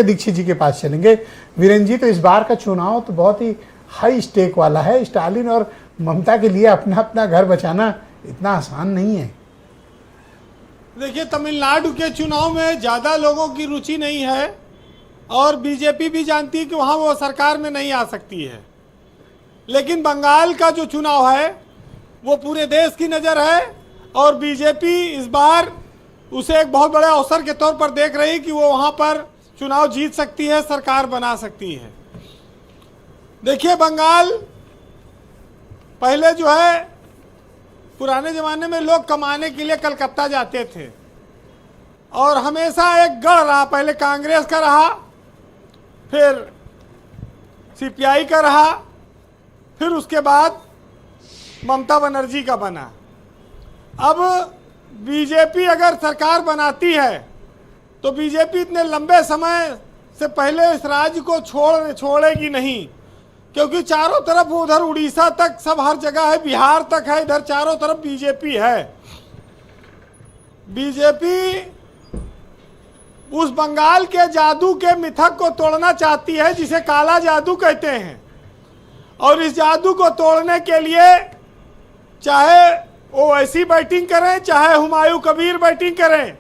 दीक्षित जी के पास चलेंगे। वीरेंद्र जी, तो इस बार का चुनाव तो बहुत ही हाई स्टेक वाला है। स्टालिन और ममता के लिए अपना अपना घर बचाना इतना आसान नहीं है। देखिए, तमिलनाडु के चुनाव में ज़्यादा लोगों की रुचि नहीं है और बीजेपी भी जानती है कि वहाँ वो सरकार में नहीं आ सकती है। लेकिन बंगाल का जो चुनाव है वो पूरे देश की नज़र है और बीजेपी इस बार उसे एक बहुत बड़े अवसर के तौर पर देख रही कि वो वहाँ पर चुनाव जीत सकती है, सरकार बना सकती है। देखिए, बंगाल पहले जो है पुराने ज़माने में लोग कमाने के लिए कलकत्ता जाते थे और हमेशा एक गढ़ रहा। पहले कांग्रेस का रहा, फिर सीपीआई का रहा, फिर उसके बाद ममता बनर्जी का बना। अब बीजेपी अगर सरकार बनाती है तो बीजेपी इतने लंबे समय से पहले इस राज्य को छोड़ेगी नहीं, क्योंकि चारों तरफ उधर उड़ीसा तक सब हर जगह है, बिहार तक है, इधर चारों तरफ बीजेपी है। बीजेपी उस बंगाल के जादू के मिथक को तोड़ना चाहती है जिसे काला जादू कहते हैं, और इस जादू को तोड़ने के लिए चाहे ओवैसी बैटिंग करें, चाहे हुमायूं कबीर बैटिंग करें,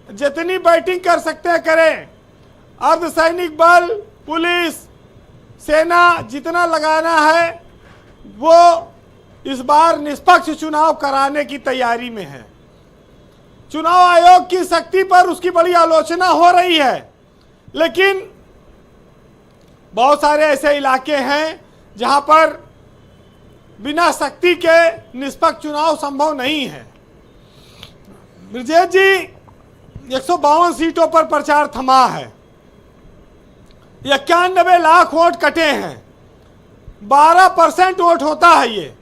जितनी बैटिंग कर सकते हैं करें। अर्धसैनिक बल, पुलिस, सेना जितना लगाना है वो इस बार निष्पक्ष चुनाव कराने की तैयारी में है। चुनाव आयोग की शक्ति पर उसकी बड़ी आलोचना हो रही है, लेकिन बहुत सारे ऐसे इलाके हैं जहां पर बिना शक्ति के निष्पक्ष चुनाव संभव नहीं है। ब्रजेश जी, 152 सीटों पर प्रचार थमा है, 91 लाख वोट कटे हैं, 12% वोट होता है ये,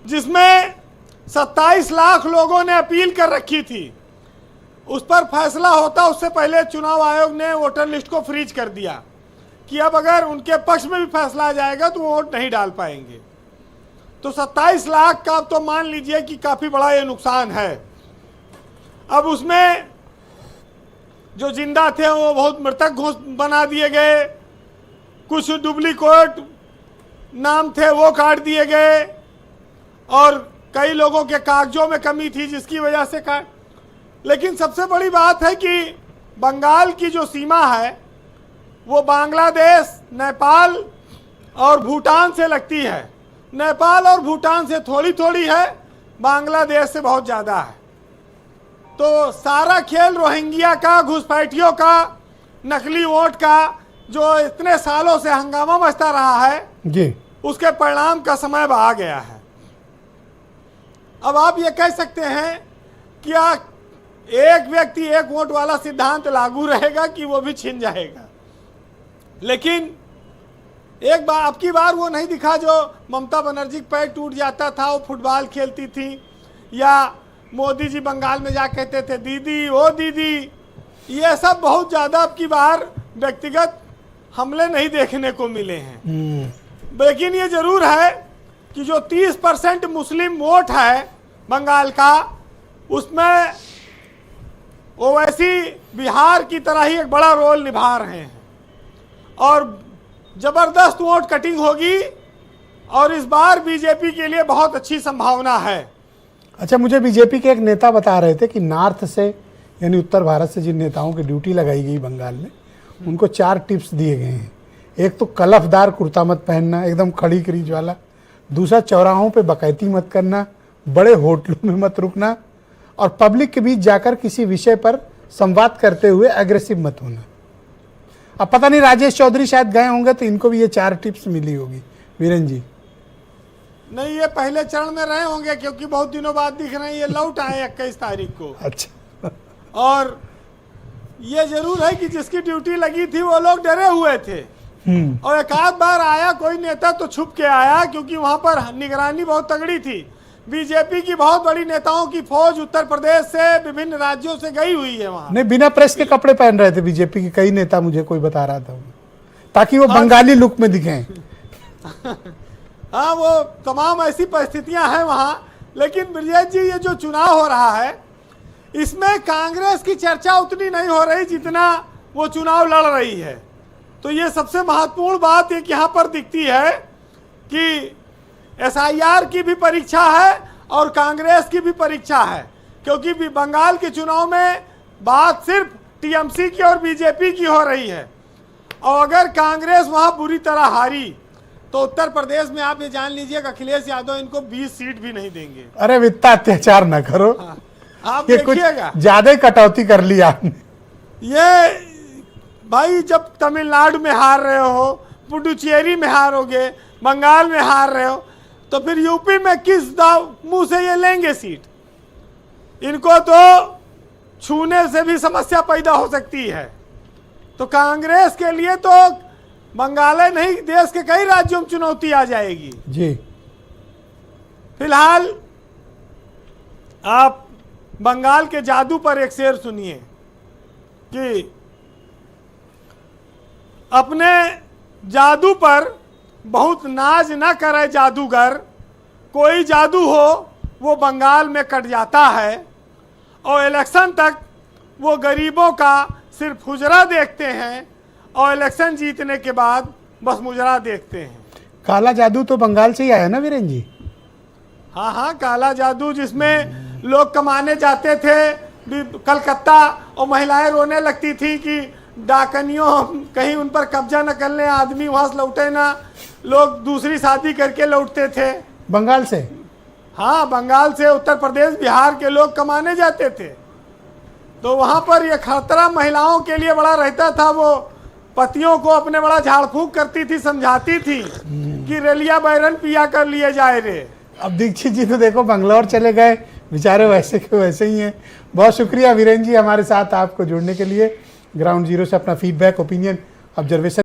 जिसमें 27 लाख लोगों ने अपील कर रखी थी। उस पर फैसला होता उससे पहले चुनाव आयोग ने वोटर लिस्ट को फ्रीज कर दिया कि अब अगर उनके पक्ष में भी फैसला आ जाएगा तो वोट नहीं डाल पाएंगे। तो 27 लाख का अब तो मान लीजिए कि काफ़ी बड़ा ये नुकसान है। अब उसमें जो जिंदा थे वो बहुत मृतक बना दिए गए, कुछ डुप्लीकेट नाम थे वो काट दिए गए और कई लोगों के कागजों में कमी थी जिसकी वजह से काट। लेकिन सबसे बड़ी बात है कि बंगाल की जो सीमा है वो बांग्लादेश, नेपाल और भूटान से लगती है। नेपाल और भूटान से थोड़ी थोड़ी है, बांग्लादेश से बहुत ज़्यादा है। तो सारा खेल रोहिंग्या का, घुसपैठियों का, नकली वोट का, जो इतने सालों से हंगामा मचता रहा है जी, उसके परिणाम का समय आ गया है। अब आप ये कह सकते हैं कि एक व्यक्ति एक वोट वाला सिद्धांत लागू रहेगा कि वो भी छिन जाएगा, लेकिन एक बार अब की बार वो नहीं दिखा जो ममता बनर्जी का पैर टूट जाता था, वो फुटबॉल खेलती थी, या मोदी जी बंगाल में जा कहते थे दीदी ओ दीदी। ये सब बहुत ज़्यादा अब की बार व्यक्तिगत हमले नहीं देखने को मिले हैं। लेकिन ये जरूर है कि जो 30% मुस्लिम वोट है बंगाल का, उसमें ओवैसी बिहार की तरह ही एक बड़ा रोल निभा रहे हैं और जबरदस्त वोट कटिंग होगी और इस बार बीजेपी के लिए बहुत अच्छी संभावना है। अच्छा, मुझे बीजेपी के एक नेता बता रहे थे कि नॉर्थ से यानी उत्तर भारत से जिन नेताओं की ड्यूटी लगाई गई बंगाल में, उनको 4 टिप्स दिए गए हैं। एक तो कलफदार कुर्ता मत पहनना, एकदम खड़ी क्रीज वाला। दूसरा, चौराहों पे बकैती मत करना, बड़े होटलों में मत रुकना, और पब्लिक के बीच जाकर किसी विषय पर संवाद करते हुए एग्रेसिव मत होना। अब पता नहीं राजेश चौधरी शायद गए होंगे तो इनको भी ये 4 टिप्स मिली होगी। वीरेंद्र जी, नहीं, ये पहले चरण में रहे होंगे क्योंकि बहुत दिनों बाद दिख रहे हैं। ये लौट आए 21 तारीख को। अच्छा। और ये जरूर है कि जिसकी ड्यूटी लगी थी वो लोग डरे हुए थे और एक आध बार आया कोई नेता तो छुप के आया, क्योंकि वहां पर निगरानी बहुत तगड़ी थी। बीजेपी की बहुत बड़ी नेताओं की फौज उत्तर प्रदेश से, विभिन्न राज्यों से गई हुई है वहां। नहीं, बिना प्रेस के कपड़े पहन रहे थे बीजेपी के कई नेता, मुझे कोई बता रहा था, ताकि वो बंगाली लुक में दिखें। हाँ, वो तमाम ऐसी परिस्थितियां हैं वहां। लेकिन ब्रजेश जी, ये जो चुनाव हो रहा है इसमें कांग्रेस की चर्चा उतनी नहीं हो रही जितना वो चुनाव लड़ रही है। तो ये सबसे महत्वपूर्ण बात एक यहाँ पर दिखती है कि SIR की भी परीक्षा है और कांग्रेस की भी परीक्षा है, क्योंकि बंगाल के चुनाव में बात सिर्फ TMC की और BJP की हो रही है, और अगर कांग्रेस वहां बुरी तरह हारी तो उत्तर प्रदेश में आप ये जान लीजिए अखिलेश यादव इनको 20 सीट भी नहीं देंगे। अरे इतना अत्याचार न करो। हाँ, आप ये कुछ देखिएगा, ज्यादा ही कटौती कर ली आपने। ये भाई जब तमिलनाडु में हार रहे हो, पुडुचेरी में हारोगे, बंगाल में हार रहे हो, तो फिर यूपी में किस मुंह से ये लेंगे सीट? इनको तो छूने से भी समस्या पैदा हो सकती है। तो कांग्रेस के लिए तो बंगाल नहीं, देश के कई राज्यों में चुनौती आ जाएगी जी। फिलहाल आप बंगाल के जादू पर एक शेर सुनिए कि अपने जादू पर बहुत नाज न करे जादूगर, कोई जादू हो वो बंगाल में कट जाता है, और इलेक्शन तक वो गरीबों का सिर्फ हुजरा देखते हैं और इलेक्शन जीतने के बाद बस मुजरा देखते हैं। काला जादू तो बंगाल से ही आया ना वीरेन जी? हाँ हाँ, काला जादू जिसमें लोग कमाने जाते थे कलकत्ता और महिलाएं रोने लगती थी कि डाकनियों कहीं उन पर कब्जा न कर लें, आदमी वहां से लौटे ना, लोग दूसरी शादी करके लौटते थे। बंगाल से? हाँ, बंगाल से उत्तर प्रदेश बिहार के लोग कमाने जाते थे, तो वहां पर यह खतरा महिलाओं के लिए बड़ा रहता था। वो पतियों को अपने बड़ा झाड़ फूक करती थी, समझाती थी कि रेलिया बैरन पिया कर लिए जाए रे। अब दीक्षित जी तो देखो बंगलौर चले गए, बेचारे वैसे के वैसे ही हैं। बहुत शुक्रिया वीरेन जी हमारे साथ आपको जुड़ने के लिए, ग्राउंड जीरो से अपना फीडबैक, ओपिनियन, ऑब्जर्वेशन